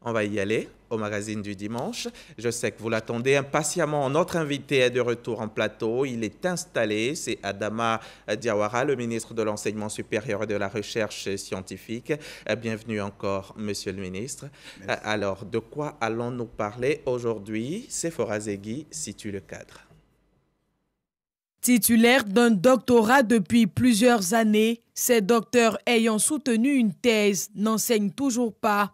On va y aller au magazine du dimanche. Je sais que vous l'attendez impatiemment. Notre invité est de retour en plateau. Il est installé. C'est Adama Diawara, le ministre de l'Enseignement supérieur et de la Recherche scientifique. Bienvenue encore, monsieur le ministre. Merci. Alors, de quoi allons-nous parler aujourd'hui? Sephora Zegui situe le cadre. Titulaire d'un doctorat depuis plusieurs années, ces docteurs ayant soutenu une thèse n'enseignent toujours pas.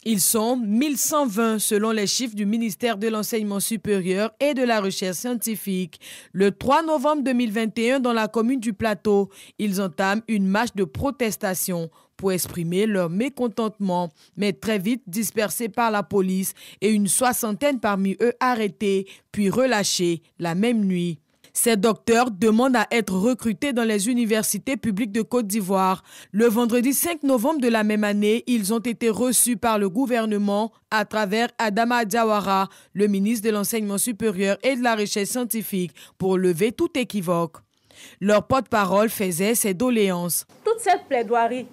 Ils sont 1120 selon les chiffres du ministère de l'Enseignement supérieur et de la Recherche scientifique. Le 3 novembre 2021, dans la commune du Plateau, ils entament une marche de protestation pour exprimer leur mécontentement, mais très vite dispersés par la police et une soixantaine parmi eux arrêtés, puis relâchés la même nuit. Ces docteurs demandent à être recrutés dans les universités publiques de Côte d'Ivoire. Le vendredi 5 novembre de la même année, ils ont été reçus par le gouvernement à travers Adama Diawara, le ministre de l'Enseignement supérieur et de la Recherche scientifique, pour lever tout équivoque. Leur porte-parole faisait ces doléances. Toute cette plaidoirie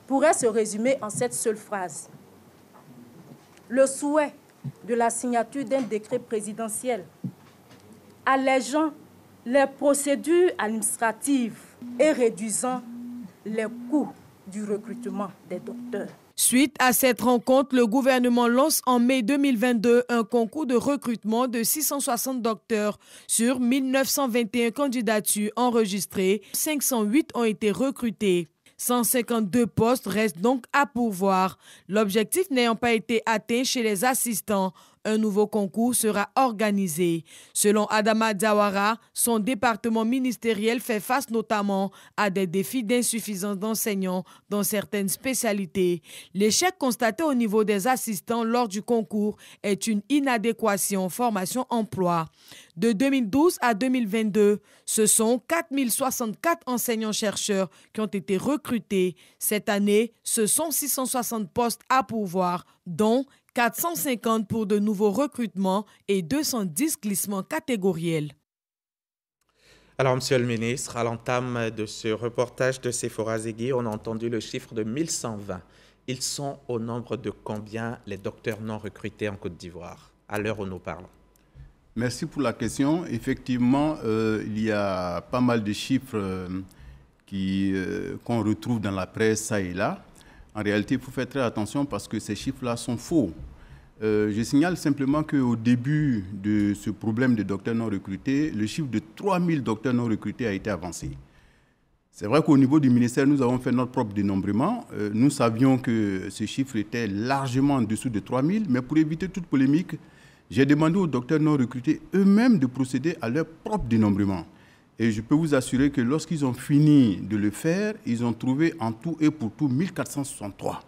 pourrait se résumer en cette seule phrase. Le souhait de la signature d'un décret présidentiel allégeant les procédures administratives et réduisant les coûts du recrutement des docteurs. Suite à cette rencontre, le gouvernement lance en mai 2022 un concours de recrutement de 660 docteurs. Sur 1921 candidatures enregistrées, 508 ont été recrutés. 152 postes restent donc à pourvoir. L'objectif n'ayant pas été atteint chez les assistants, un nouveau concours sera organisé. Selon Adama Diawara, son département ministériel fait face notamment à des défis d'insuffisance d'enseignants dans certaines spécialités. L'échec constaté au niveau des assistants lors du concours est une inadéquation formation-emploi. De 2012 à 2022, ce sont 4064 enseignants-chercheurs qui ont été recrutés. Cette année, ce sont 660 postes à pourvoir, dont 450 pour de nouveaux recrutements et 210 glissements catégoriels. Alors, monsieur le ministre, à l'entame de ce reportage de Sephora Zegui, on a entendu le chiffre de 1120. Ils sont au nombre de combien les docteurs non recrutés en Côte d'Ivoire, à l'heure où nous parlons? Merci pour la question. Effectivement, il y a pas mal de chiffres qu'on retrouve dans la presse, ça et là. En réalité, il faut faire très attention parce que ces chiffres-là sont faux. Je signale simplement qu'au début de ce problème de docteurs non recrutés, le chiffre de 3000 docteurs non recrutés a été avancé. C'est vrai qu'au niveau du ministère, nous avons fait notre propre dénombrement. Nous savions que ce chiffre était largement en dessous de 3000, mais pour éviter toute polémique, j'ai demandé aux docteurs non recrutés eux-mêmes de procéder à leur propre dénombrement. Et je peux vous assurer que lorsqu'ils ont fini de le faire, ils ont trouvé en tout et pour tout 1463.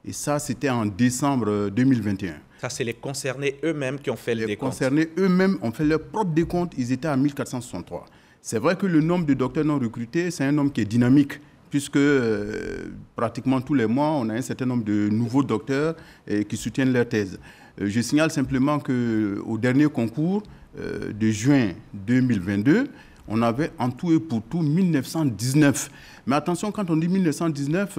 Et ça, c'était en décembre 2021. Ça, c'est les concernés eux-mêmes qui ont fait le décompte. Les concernés eux-mêmes ont fait leur propre décompte, ils étaient à 1463. C'est vrai que le nombre de docteurs non recrutés, c'est un nombre qui est dynamique, puisque pratiquement tous les mois, on a un certain nombre de nouveaux docteurs qui soutiennent leur thèse. Je signale simplement qu'au dernier concours de juin 2022, on avait en tout et pour tout 1919. Mais attention, quand on dit 1919,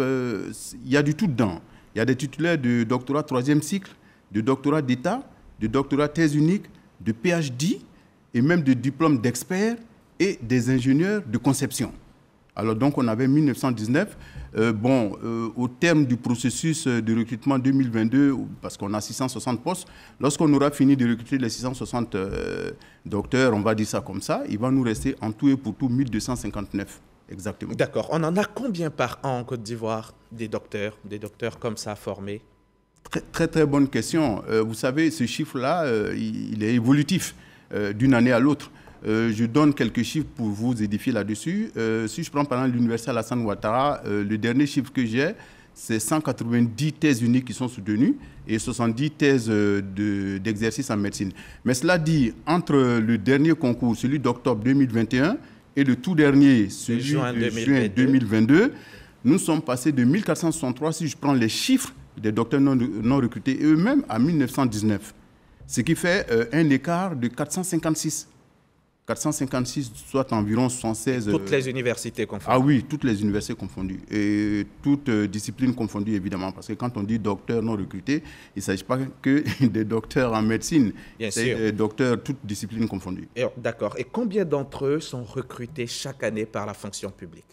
il y a du tout dedans. Il y a des titulaires de doctorat 3e cycle, de doctorat d'État, de doctorat thèse unique, de PhD et même de diplôme d'expert et des ingénieurs de conception. Alors donc on avait 1919. Au terme du processus de recrutement 2022, parce qu'on a 660 postes, lorsqu'on aura fini de recruter les 660 docteurs, on va dire ça comme ça, il va nous rester en tout et pour tout 1259 exactement. D'accord. On en a combien par an en Côte d'Ivoire des docteurs comme ça formés? Très, très bonne question. Vous savez, ce chiffre-là, il est évolutif d'une année à l'autre. Je donne quelques chiffres pour vous édifier là-dessus. Si je prends par exemple l'Université Alassane Ouattara, le dernier chiffre que j'ai, c'est 190 thèses uniques qui sont soutenues et 70 thèses d'exercice en médecine. Mais cela dit, entre le dernier concours, celui d'octobre 2021, et le tout dernier, celui de juin 2022, nous sommes passés de 1463, si je prends les chiffres des docteurs non recrutés eux-mêmes, à 1919. Ce qui fait un écart de 456. 456, soit environ 76... Toutes les universités confondues. Ah oui, toutes les universités confondues. Et toutes disciplines confondues, évidemment. Parce que quand on dit docteur non recruté, il ne s'agit pas que des docteurs en médecine. Bien c'est sûr. des docteurs, toutes disciplines confondues. D'accord. Et combien d'entre eux sont recrutés chaque année par la fonction publique?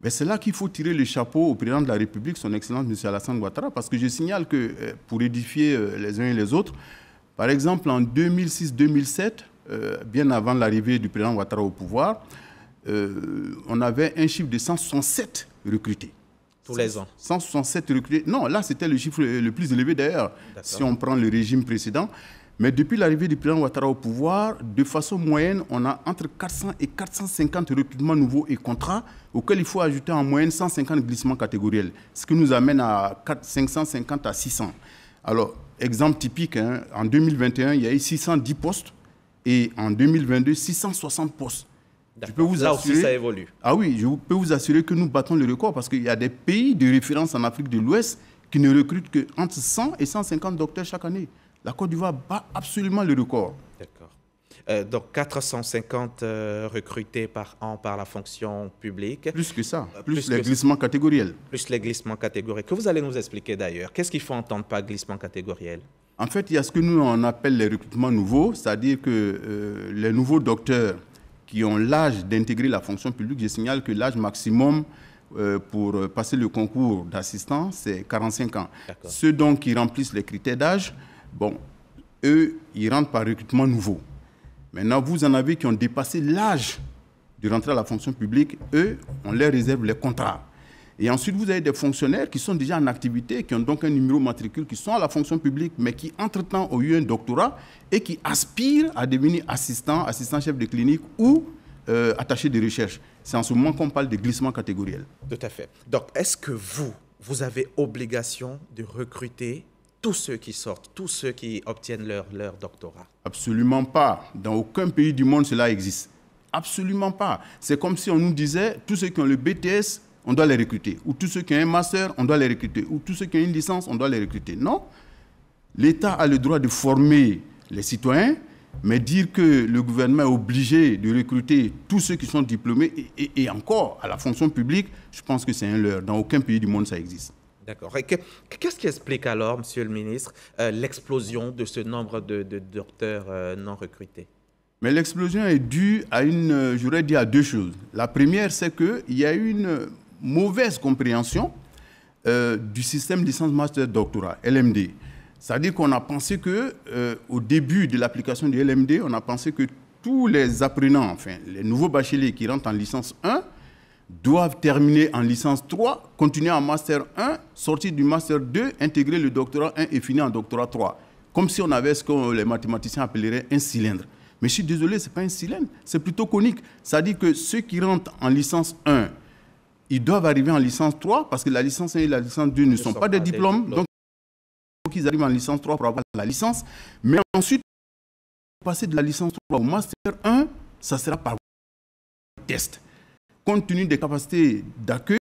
Mais c'est là qu'il faut tirer le chapeau au président de la République, son Excellence M. Alassane Ouattara, parce que je signale que, pour édifier les uns et les autres, par exemple, en 2006-2007, bien avant l'arrivée du président Ouattara au pouvoir, on avait un chiffre de 167 recrutés. Tous les ans? 167 recrutés. Non, là, c'était le chiffre le plus élevé d'ailleurs, si on prend le régime précédent. Mais depuis l'arrivée du président Ouattara au pouvoir, de façon moyenne, on a entre 400 et 450 recrutements nouveaux et contrats, auxquels il faut ajouter en moyenne 150 glissements catégoriels, ce qui nous amène à 550 à 600. Alors, exemple typique, hein, en 2021, il y a eu 610 postes et en 2022, 660 postes. Je peux vous Là assurer, aussi, ça évolue. Ah oui, je peux vous assurer que nous battons le record parce qu'il y a des pays de référence en Afrique de l'Ouest qui ne recrutent qu'entre 100 et 150 docteurs chaque année. La Côte d'Ivoire bat absolument le record. D'accord. Donc 450 recrutés par an par la fonction publique. Plus que ça, plus les glissements catégoriels. Plus les glissements catégoriels. Que vous allez nous expliquer d'ailleurs. Qu'est-ce qu'il faut entendre par glissement catégoriel? En fait, il y a ce que nous on appelle les recrutements nouveaux, c'est-à-dire que les nouveaux docteurs qui ont l'âge d'intégrer la fonction publique, je signale que l'âge maximum pour passer le concours d'assistant, c'est 45 ans. Ceux donc qui remplissent les critères d'âge, bon, eux, ils rentrent par recrutement nouveau. Maintenant, vous en avez qui ont dépassé l'âge de rentrer à la fonction publique, eux, on leur réserve les contrats. Et ensuite, vous avez des fonctionnaires qui sont déjà en activité, qui ont donc un numéro matricule, qui sont à la fonction publique, mais qui, entre-temps, ont eu un doctorat et qui aspirent à devenir assistant chef de clinique ou attaché de recherche. C'est en ce moment qu'on parle de glissement catégoriel. Tout à fait. Donc, est-ce que vous avez obligation de recruter tous ceux qui sortent, tous ceux qui obtiennent leur doctorat? Absolument pas. Dans aucun pays du monde, cela existe. Absolument pas. C'est comme si on nous disait, tous ceux qui ont le BTS, on doit les recruter. Ou tous ceux qui ont un master, on doit les recruter. Ou tous ceux qui ont une licence, on doit les recruter. Non. L'État a le droit de former les citoyens, mais dire que le gouvernement est obligé de recruter tous ceux qui sont diplômés et encore à la fonction publique, je pense que c'est un leurre. Dans aucun pays du monde, ça existe. D'accord. Et qu'est-ce qui explique alors, Monsieur le ministre, l'explosion de ce nombre de docteurs non recrutés? Mais l'explosion est due à j'aurais dit à deux choses. La première, c'est qu'il y a une mauvaise compréhension du système licence-master-doctorat, LMD. C'est-à-dire qu'on a pensé qu'au début de l'application du LMD, on a pensé que tous les apprenants, enfin les nouveaux bacheliers qui rentrent en licence 1, doivent terminer en licence 3, continuer en master 1, sortir du master 2, intégrer le doctorat 1 et finir en doctorat 3. Comme si on avait ce que les mathématiciens appelleraient un cylindre. Mais je suis désolé, ce n'est pas un cylindre, c'est plutôt conique. C'est-à-dire que ceux qui rentrent en licence 1, ils doivent arriver en licence 3 parce que la licence 1 et la licence 2 ne sont pas des diplômes. Donc, il faut qu'ils arrivent en licence 3 pour avoir la licence. Mais ensuite, passer de la licence 3 au master 1, ça sera par test. Compte tenu des capacités d'accueil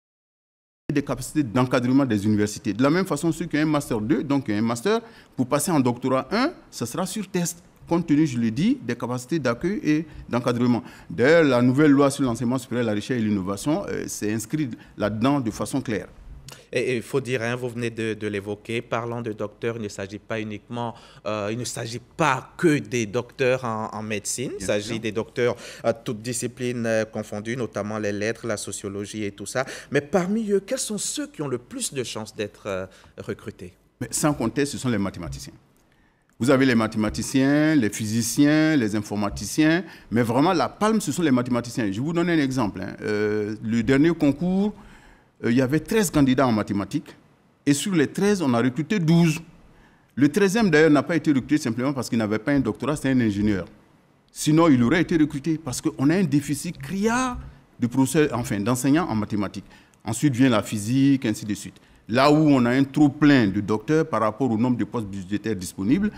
et des capacités d'encadrement des universités. De la même façon, ceux qui ont un master 2, donc un master, pour passer en doctorat 1, ça sera sur test. Compte tenu, je l'ai dit, des capacités d'accueil et d'encadrement. D'ailleurs, la nouvelle loi sur l'enseignement supérieur, la recherche et l'innovation, c'est inscrit là-dedans de façon claire. Et il faut dire, hein, vous venez de l'évoquer, parlant de docteurs, il ne s'agit pas uniquement, il ne s'agit pas que des docteurs en médecine, il s'agit des docteurs toutes disciplines confondues, notamment les lettres, la sociologie et tout ça. Mais parmi eux, quels sont ceux qui ont le plus de chances d'être recrutés? Mais sans compter, ce sont les mathématiciens. Vous avez les mathématiciens, les physiciens, les informaticiens, mais vraiment la palme, ce sont les mathématiciens. Je vous donne un exemple. Hein. Le dernier concours, il y avait 13 candidats en mathématiques, et sur les 13, on a recruté 12. Le 13e, d'ailleurs, n'a pas été recruté simplement parce qu'il n'avait pas un doctorat, c'est un ingénieur. Sinon, il aurait été recruté parce qu'on a un déficit criard de professeurs, enfin, d'enseignants en mathématiques. Ensuite vient la physique, ainsi de suite. Là où on a un trop-plein de docteurs par rapport au nombre de postes budgétaires disponibles,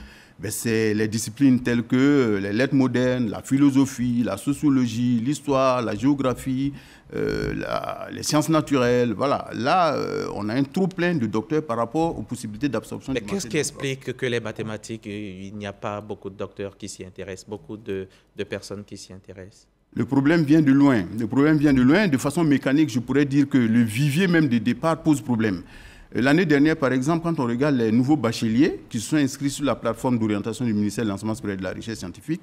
c'est les disciplines telles que les lettres modernes, la philosophie, la sociologie, l'histoire, la géographie, les sciences naturelles. Voilà. Là, on a un trop-plein de docteurs par rapport aux possibilités d'absorption. Mais qu'est-ce qui explique que les mathématiques, il n'y a pas beaucoup de docteurs qui s'y intéressent, beaucoup de personnes qui s'y intéressent? Le problème vient de loin. Le problème vient de loin. De façon mécanique, je pourrais dire que le vivier même de départ pose problème. L'année dernière, par exemple, quand on regarde les nouveaux bacheliers qui se sont inscrits sur la plateforme d'orientation du ministère de l'Enseignement supérieur et de la Recherche scientifique,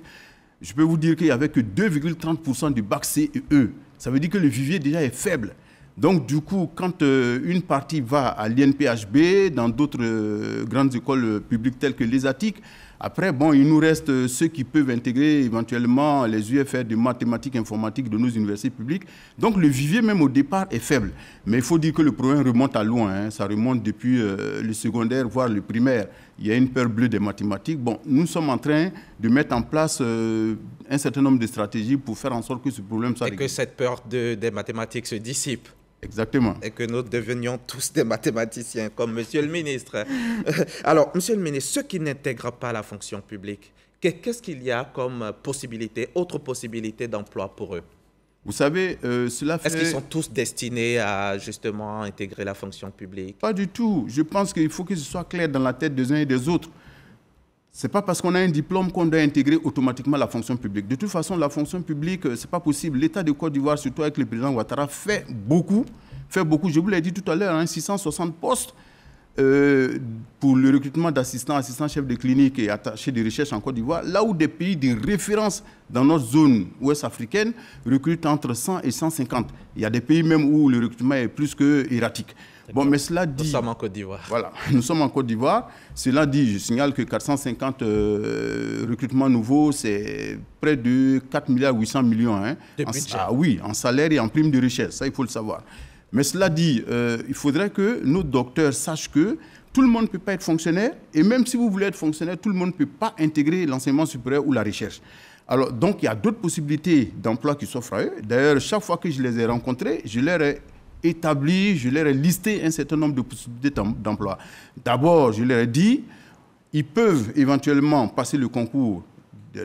je peux vous dire qu'il n'y avait que 2,30% du bac C et E. Ça veut dire que le vivier déjà est faible. Donc, du coup, quand une partie va à l'INPHB, dans d'autres grandes écoles publiques telles que l'ESATIC, après, bon, il nous reste ceux qui peuvent intégrer éventuellement les UFR de mathématiques informatiques de nos universités publiques. Donc, le vivier, même au départ, est faible. Mais il faut dire que le problème remonte à loin. Hein. Ça remonte depuis le secondaire, voire le primaire. Il y a une peur bleue des mathématiques. Bon, nous sommes en train de mettre en place un certain nombre de stratégies pour faire en sorte que ce problème soit réglé. Et que cette peur des mathématiques se dissipe. Exactement. Et que nous devenions tous des mathématiciens, comme Monsieur le ministre. Alors, Monsieur le ministre, ceux qui n'intègrent pas la fonction publique, qu'est-ce qu'il y a comme possibilité, autre possibilité d'emploi pour eux? Vous savez, cela fait... Est-ce qu'ils sont tous destinés à justement intégrer la fonction publique? Pas du tout. Je pense qu'il faut que ce soit clair dans la tête des uns et des autres. Ce n'est pas parce qu'on a un diplôme qu'on doit intégrer automatiquement la fonction publique. De toute façon, la fonction publique, ce n'est pas possible. L'État de Côte d'Ivoire, surtout avec le président Ouattara, fait beaucoup. Je vous l'ai dit tout à l'heure, hein, 660 postes pour le recrutement d'assistants, chefs de clinique et attachés de recherche en Côte d'Ivoire, là où des pays de référence dans notre zone ouest africaine recrutent entre 100 et 150. Il y a des pays même où le recrutement est plus que erratique. Bon, mais cela dit... Nous sommes en Côte d'Ivoire. Voilà, nous sommes en Côte d'Ivoire. Cela dit, je signale que 450 recrutements nouveaux, c'est près de 4 milliards 800 millions. Hein, oui, en salaire et en prime de richesse, ça il faut le savoir. Mais cela dit, il faudrait que nos docteurs sachent que tout le monde ne peut pas être fonctionnaire. Et même si vous voulez être fonctionnaire, tout le monde ne peut pas intégrer l'enseignement supérieur ou la recherche. Alors, donc, il y a d'autres possibilités d'emploi qui s'offrent à eux. D'ailleurs, chaque fois que je les ai rencontrés, je leur ai établi, je leur ai listé un certain nombre de possibilités d'emploi. D'abord, je leur ai dit, ils peuvent éventuellement passer le concours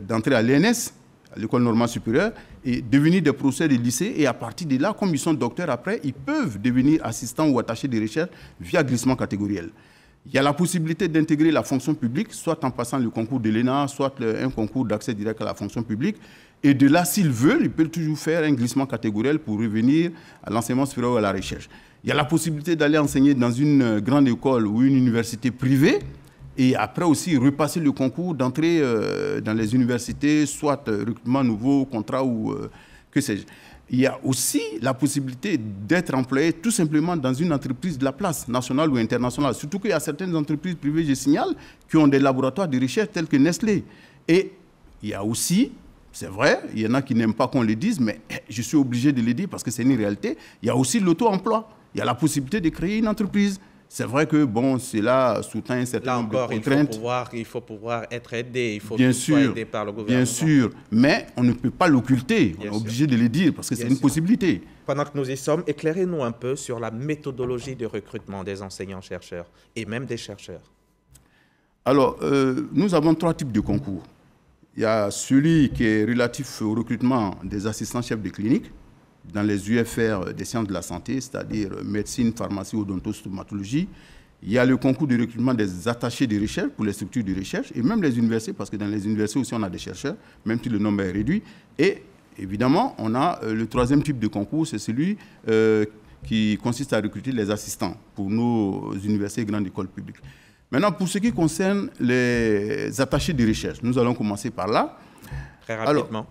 d'entrée à l'ENS, à l'École normale supérieure, et devenir des professeurs de lycée. Et à partir de là, comme ils sont docteurs après, ils peuvent devenir assistants ou attachés de recherche via glissement catégoriel. Il y a la possibilité d'intégrer la fonction publique, soit en passant le concours de l'ENA, soit un concours d'accès direct à la fonction publique. Et de là, s'ils veulent, ils peuvent toujours faire un glissement catégoriel pour revenir à l'enseignement supérieur ou à la recherche. Il y a la possibilité d'aller enseigner dans une grande école ou une université privée et après aussi repasser le concours d'entrée dans les universités, soit recrutement nouveau, contrat ou que sais-je. Il y a aussi la possibilité d'être employé tout simplement dans une entreprise de la place, nationale ou internationale. Surtout qu'il y a certaines entreprises privées, je signale, qui ont des laboratoires de recherche tels que Nestlé. Et il y a aussi, c'est vrai, il y en a qui n'aiment pas qu'on le dise, mais je suis obligé de le dire parce que c'est une réalité, il y a aussi l'auto-emploi. Il y a la possibilité de créer une entreprise. C'est vrai que bon, cela sous-tend un certain nombre de contraintes. Il faut pouvoir être aidé, il faut bien qu'il soit sûr, aidé par le gouvernement. Bien sûr, mais on ne peut pas l'occulter, on est obligé de le dire parce que c'est une possibilité. Pendant que nous y sommes, éclairez-nous un peu sur la méthodologie de recrutement des enseignants-chercheurs et même des chercheurs. Alors, nous avons 3 types de concours. Il y a celui qui est relatif au recrutement des assistants chefs de clinique dans les UFR des sciences de la santé, c'est-à-dire médecine, pharmacie, odontostomatologie. Il y a le concours de recrutement des attachés de recherche pour les structures de recherche et même les universités, parce que dans les universités aussi on a des chercheurs, même si le nombre est réduit. Et évidemment, on a le 3e type de concours, c'est celui qui consiste à recruter les assistants pour nos universités et grandes écoles publiques. Maintenant, pour ce qui concerne les attachés de recherche, nous allons commencer par là. Très rapidement. Alors,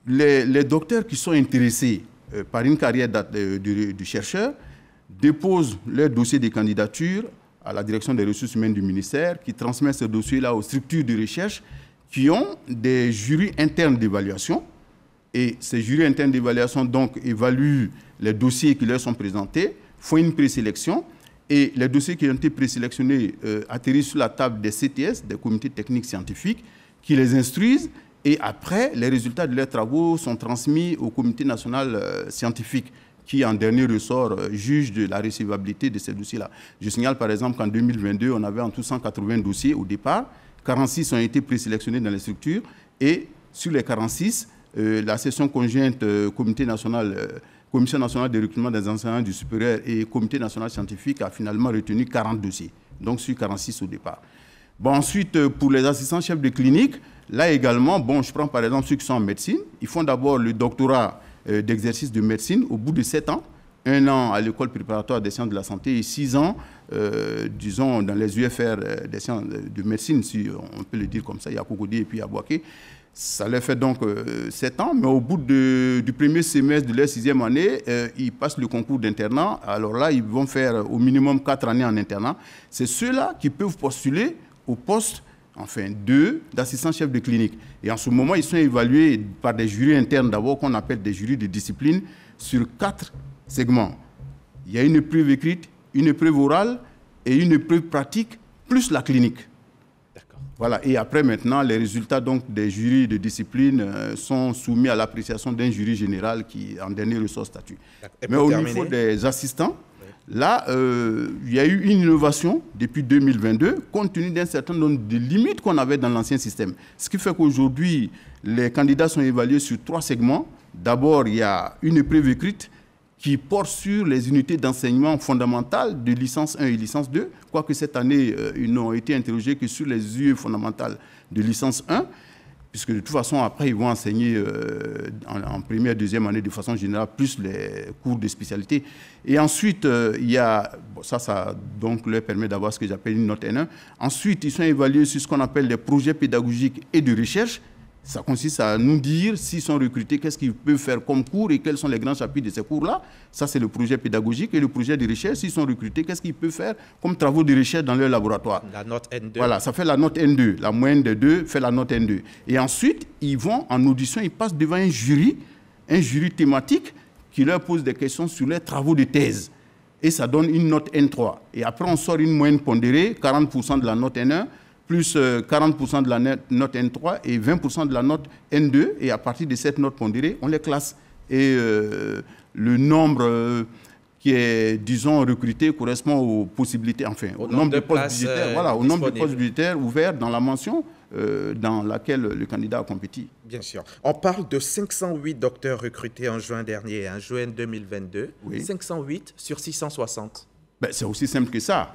les docteurs qui sont intéressés par une carrière du chercheur déposent leur dossier de candidature à la direction des ressources humaines du ministère, qui transmet ce dossier-là aux structures de recherche qui ont des jurys internes d'évaluation. Et ces jurys internes d'évaluation donc évaluent les dossiers qui leur sont présentés, font une présélection. Et les dossiers qui ont été présélectionnés atterrissent sur la table des CTS, des comités techniques scientifiques, qui les instruisent. Et après, les résultats de leurs travaux sont transmis au comité national scientifique, qui, en dernier ressort, juge de la recevabilité de ces dossiers-là. Je signale par exemple qu'en 2022, on avait en tout 180 dossiers au départ. 46 ont été présélectionnés dans les structures. Et sur les 46, la session conjointe Commission nationale de recrutement des enseignants du supérieur et Comité national scientifique a finalement retenu 40 dossiers. Donc sur 46 au départ. Bon, ensuite, pour les assistants chefs de clinique, là également, bon, je prends par exemple ceux qui sont en médecine. Ils font d'abord le doctorat d'exercice de médecine au bout de 7 ans. 1 an à l'école préparatoire des sciences de la santé et 6 ans, disons, dans les UFR des sciences de médecine, si on peut le dire comme ça. Il y a Cocody et puis à Boaké. Ça leur fait donc 7 ans, mais au bout du premier semestre de leur 6e année, ils passent le concours d'internat. Alors là, ils vont faire au minimum 4 années en internat. C'est ceux-là qui peuvent postuler au poste d'assistant chef de clinique. Et en ce moment, ils sont évalués par des jurys internes, d'abord qu'on appelle des jurys de discipline, sur 4 segments. Il y a une épreuve écrite, une épreuve orale et une épreuve pratique, plus la clinique. Voilà. Et après, maintenant, les résultats donc, des jurys de discipline sont soumis à l'appréciation d'un jury général qui, en dernier, ressort statut. Mais au niveau des assistants, là, il y a eu une innovation depuis 2022, compte tenu d'un certain nombre de limites qu'on avait dans l'ancien système. Ce qui fait qu'aujourd'hui, les candidats sont évalués sur 3 segments. D'abord, il y a une épreuve écrite qui porte sur les unités d'enseignement fondamentales de licence 1 et licence 2, quoique cette année, ils n'ont été interrogés que sur les UE fondamentales de licence 1, puisque de toute façon, après, ils vont enseigner en première, deuxième année de façon générale, plus les cours de spécialité. Et ensuite, il y a, ça donc leur permet d'avoir ce que j'appelle une note N1. Ensuite, ils sont évalués sur ce qu'on appelle les projets pédagogiques et de recherche. Ça consiste à nous dire s'ils sont recrutés, qu'est-ce qu'ils peuvent faire comme cours et quels sont les grands chapitres de ces cours-là. Ça, c'est le projet pédagogique. Et le projet de recherche, s'ils sont recrutés, qu'est-ce qu'ils peuvent faire comme travaux de recherche dans leur laboratoire. La note N2. Voilà, ça fait la note N2. La moyenne des deux fait la note N2. Et ensuite, ils vont en audition, ils passent devant un jury thématique qui leur pose des questions sur leurs travaux de thèse. Et ça donne une note N3. Et après, on sort une moyenne pondérée, 40% de la note N1, plus 40% de la note N3 et 20% de la note N2. Et à partir de cette note pondérée, on les classe. Et le nombre qui est, disons, recruté correspond aux possibilités, enfin, au nombre de postes budgétaires, voilà, au nombre de postes budgétaires ouverts dans la mention dans laquelle le candidat a compétit. Bien sûr. On parle de 508 docteurs recrutés en juin dernier, en juin 2022. Oui. 508 sur 660. Ben, c'est aussi simple que ça.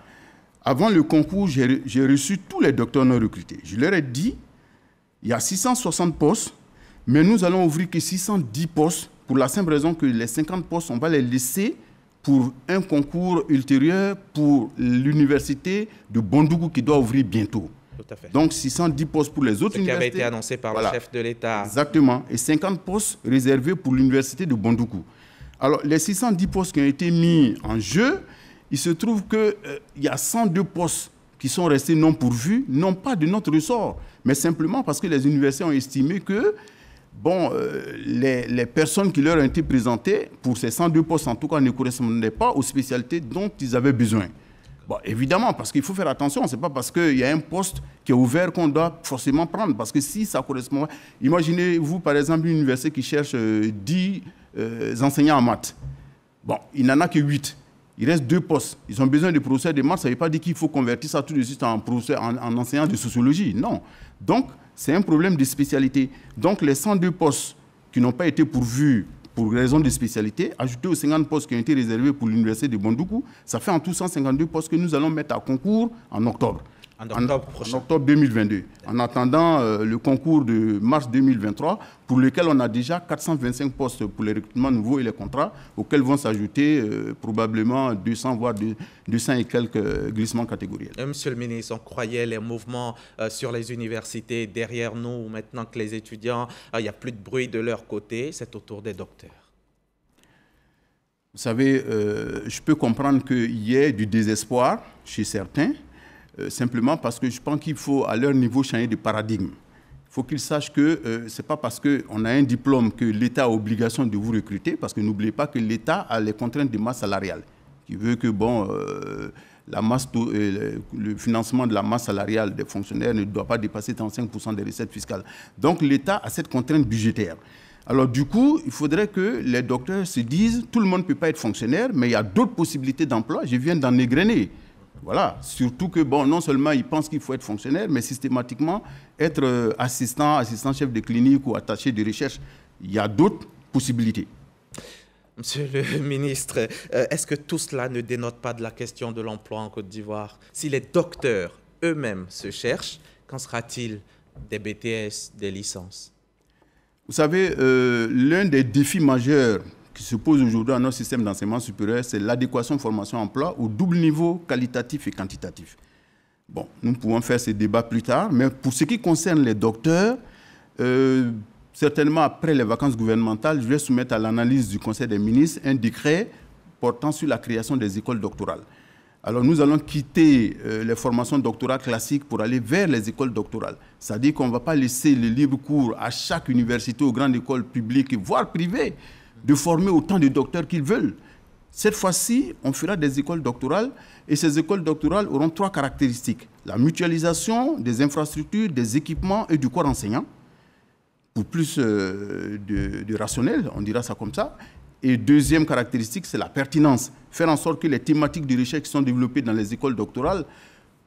Avant le concours, j'ai reçu tous les docteurs non recrutés. Je leur ai dit, il y a 660 postes, mais nous allons ouvrir que 610 postes pour la simple raison que les 50 postes, on va les laisser pour un concours ultérieur pour l'université de Bondougou qui doit ouvrir bientôt. Tout à fait. Donc 610 postes pour les autres universités. Ce qui avait été annoncé par le chef de l'État. Exactement. Et 50 postes réservés pour l'université de Bondougou. Alors, les 610 postes qui ont été mis en jeu, il se trouve qu'il y a 102 postes qui sont restés non pourvus, non pas de notre ressort, mais simplement parce que les universités ont estimé que les personnes qui leur ont été présentées pour ces 102 postes, en tout cas, ne correspondaient pas aux spécialités dont ils avaient besoin. Bon, évidemment, parce qu'il faut faire attention, ce n'est pas parce qu'il y a un poste qui est ouvert qu'on doit forcément prendre, parce que si ça correspond... Imaginez-vous, par exemple, une université qui cherche 10 enseignants en maths. Bon, il n'en a que 8. Il reste 2 postes. Ils ont besoin de professeurs de maths. Ça ne veut pas dire qu'il faut convertir ça tout de suite en enseignant de sociologie. Non. Donc, c'est un problème de spécialité. Donc, les 102 postes qui n'ont pas été pourvus pour raison de spécialité, ajoutés aux 50 postes qui ont été réservés pour l'université de Bondougou, ça fait en tout 152 postes que nous allons mettre à concours en octobre. En octobre 2022. En attendant le concours de mars 2023, pour lequel on a déjà 425 postes pour les recrutements nouveaux et les contrats, auxquels vont s'ajouter probablement 200, voire 200 et quelques glissements catégoriels. Monsieur le ministre, on croyait les mouvements sur les universités derrière nous. Maintenant que les étudiants, il n'y a plus de bruit de leur côté, c'est au tour des docteurs. Vous savez, je peux comprendre qu'il y ait du désespoir chez certains, simplement parce que je pense qu'il faut, à leur niveau, changer de paradigme. Il faut qu'ils sachent que ce n'est pas parce qu'on a un diplôme que l'État a obligation de vous recruter, parce que n'oubliez pas que l'État a les contraintes de masse salariale, qui veut que le financement de la masse salariale des fonctionnaires ne doit pas dépasser 35% des recettes fiscales. Donc l'État a cette contrainte budgétaire. Alors du coup, il faudrait que les docteurs se disent, tout le monde ne peut pas être fonctionnaire, mais il y a d'autres possibilités d'emploi, je viens d'en égrener. Voilà, surtout que bon, non seulement ils pensent qu'il faut être fonctionnaire, mais systématiquement être assistant chef de clinique ou attaché de recherche. Il y a d'autres possibilités. Monsieur le ministre, est-ce que tout cela ne dénote pas de la question de l'emploi en Côte d'Ivoire? Si les docteurs eux-mêmes se cherchent, qu'en sera-t-il des BTS, des licences? Vous savez, l'un des défis majeurs qui se pose aujourd'hui à notre système d'enseignement supérieur, c'est l'adéquation formation-emploi au double niveau qualitatif et quantitatif. Bon, nous pouvons faire ce débat plus tard, mais pour ce qui concerne les docteurs, certainement après les vacances gouvernementales, je vais soumettre à l'analyse du Conseil des ministres un décret portant sur la création des écoles doctorales. Alors nous allons quitter les formations doctorales classiques pour aller vers les écoles doctorales. C'est-à-dire qu'on ne va pas laisser le libre cours à chaque université, aux grandes écoles publiques, voire privées, de former autant de docteurs qu'ils veulent. Cette fois-ci, on fera des écoles doctorales et ces écoles doctorales auront 3 caractéristiques. La mutualisation des infrastructures, des équipements et du corps enseignant, pour plus de rationnel, on dira ça comme ça. Et deuxième caractéristique, c'est la pertinence. Faire en sorte que les thématiques de recherche qui sont développées dans les écoles doctorales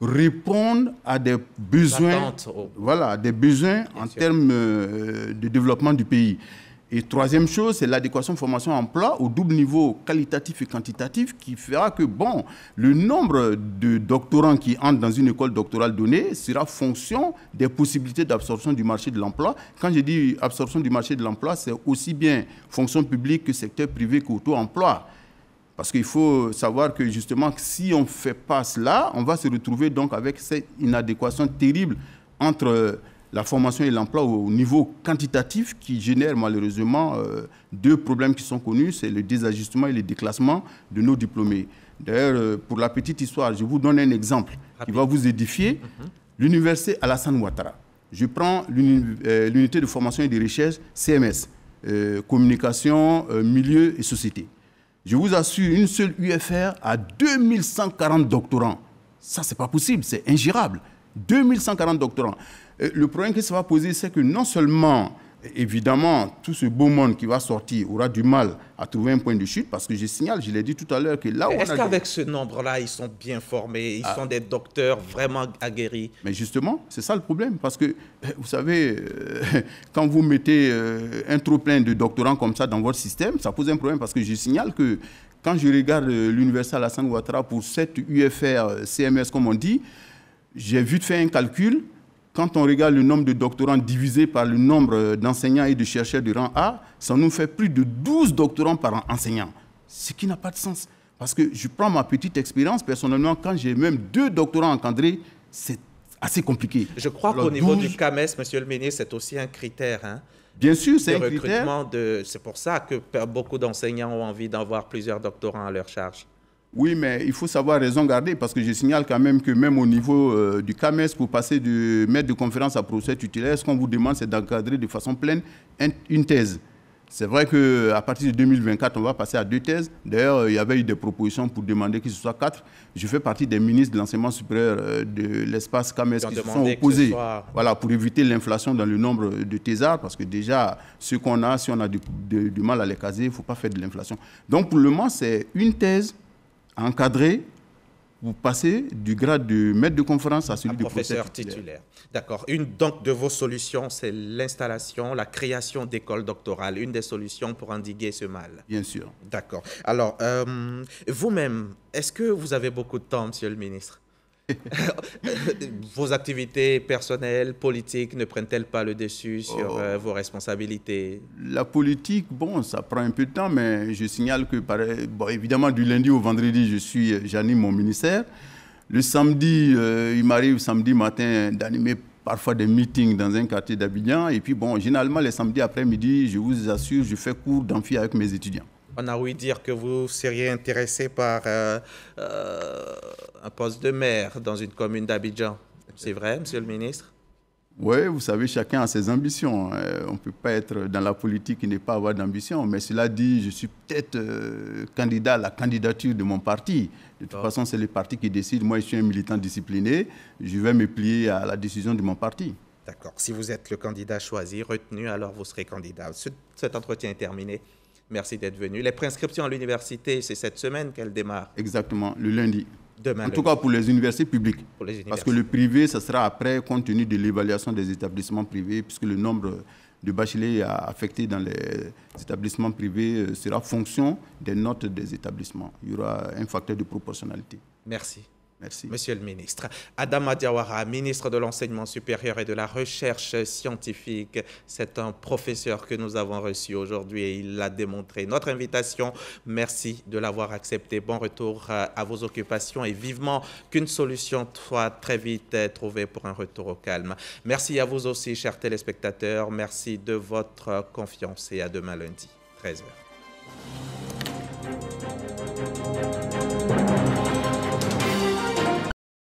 répondent à des besoins, voilà, des besoins en termes de développement du pays. Et troisième chose, c'est l'adéquation formation-emploi au double niveau qualitatif et quantitatif qui fera que, bon, le nombre de doctorants qui entrent dans une école doctorale donnée sera fonction des possibilités d'absorption du marché de l'emploi. Quand je dis absorption du marché de l'emploi, c'est aussi bien fonction publique que secteur privé qu'auto-emploi. Parce qu'il faut savoir que, justement, si on ne fait pas cela, on va se retrouver donc avec cette inadéquation terrible entre la formation et l'emploi au niveau quantitatif qui génère malheureusement 2 problèmes qui sont connus, c'est le désajustement et le déclassement de nos diplômés. D'ailleurs, pour la petite histoire, je vous donne un exemple qui va vous édifier. L'université Alassane Ouattara. Je prends l'unité de formation et de recherche CMS, communication, milieu et société. Je vous assure, une seule UFR a 2140 doctorants. Ça, ce n'est pas possible, c'est ingérable. 2140 doctorants. Le problème qui se va poser, c'est que non seulement, évidemment, tout ce beau monde qui va sortir aura du mal à trouver un point de chute, parce que je signale, je l'ai dit tout à l'heure, que là où est-ce qu'avec ce nombre-là, ils sont bien formés, ils sont des docteurs vraiment aguerris? Mais justement, c'est ça le problème, parce que, vous savez, quand vous mettez un trop-plein de doctorants comme ça dans votre système, ça pose un problème, parce que je signale que quand je regarde l'université Alassane Ouattara pour cette UFR CMS, comme on dit, j'ai vite fait un calcul. Quand on regarde le nombre de doctorants divisé par le nombre d'enseignants et de chercheurs de rang A, ça nous fait plus de 12 doctorants par enseignant. Ce qui n'a pas de sens. Parce que je prends ma petite expérience, personnellement, quand j'ai même 2 doctorants encadrés, c'est assez compliqué. Je crois qu'au niveau du CAMES, monsieur le ministre, c'est aussi un critère. Hein, bien sûr, c'est un critère. C'est pour ça que beaucoup d'enseignants ont envie d'avoir plusieurs doctorants à leur charge. Oui, mais il faut savoir raison garder, parce que je signale quand même que même au niveau du CAMES, pour passer de maître de conférence à professeur titulaire, ce qu'on vous demande, c'est d'encadrer de façon pleine une thèse. C'est vrai qu'à partir de 2024, on va passer à 2 thèses. D'ailleurs, il y avait eu des propositions pour demander que ce soit 4. Je fais partie des ministres de l'enseignement supérieur de l'espace CAMES qui se sont opposés, voilà, pour éviter l'inflation dans le nombre de thésards, parce que déjà, ce qu'on a, si on a du mal à les caser, il ne faut pas faire de l'inflation. Donc, pour le moment, c'est une thèse encadré, vous passez du grade de maître de conférence à celui de professeur titulaire. D'accord. Une donc de vos solutions, c'est l'installation, la création d'écoles doctorales, une des solutions pour endiguer ce mal. Bien sûr. D'accord. Alors, vous-même, est-ce que vous avez beaucoup de temps, monsieur le ministre? Vos activités personnelles, politiques, ne prennent-elles pas le dessus sur vos responsabilités? La politique, bon, ça prend un peu de temps, mais je signale que, bon, évidemment, du lundi au vendredi, j'anime mon ministère. Le samedi, il m'arrive samedi matin d'animer parfois des meetings dans un quartier d'Abidjan. Et puis, bon, généralement, les samedis après-midi, je vous assure, je fais cours d'amphi avec mes étudiants. On a ouï dire que vous seriez intéressé par un poste de maire dans une commune d'Abidjan. C'est vrai, monsieur le ministre? Oui, vous savez, chacun a ses ambitions. On ne peut pas être dans la politique et ne pas avoir d'ambition. Mais cela dit, je suis peut-être candidat à la candidature de mon parti. De toute façon, c'est le parti qui décide. Moi, je suis un militant discipliné. Je vais me plier à la décision de mon parti. D'accord. Si vous êtes le candidat choisi, retenu, alors vous serez candidat. Cet entretien est terminé. Merci d'être venu. Les préinscriptions à l'université, c'est cette semaine qu'elles démarrent. Exactement, le lundi. Demain, en tout cas pour les universités publiques. Pour les universités. Parce que le privé, ça sera après, compte tenu de l'évaluation des établissements privés, puisque le nombre de bacheliers affectés dans les établissements privés sera fonction des notes des établissements. Il y aura un facteur de proportionnalité. Merci. Merci. Monsieur le ministre. Adama Diawara, ministre de l'Enseignement supérieur et de la Recherche scientifique, c'est un professeur que nous avons reçu aujourd'hui et il l'a démontré. Notre invitation, merci de l'avoir accepté. Bon retour à vos occupations et vivement qu'une solution soit très vite trouvée pour un retour au calme. Merci à vous aussi, chers téléspectateurs. Merci de votre confiance et à demain lundi, 13h.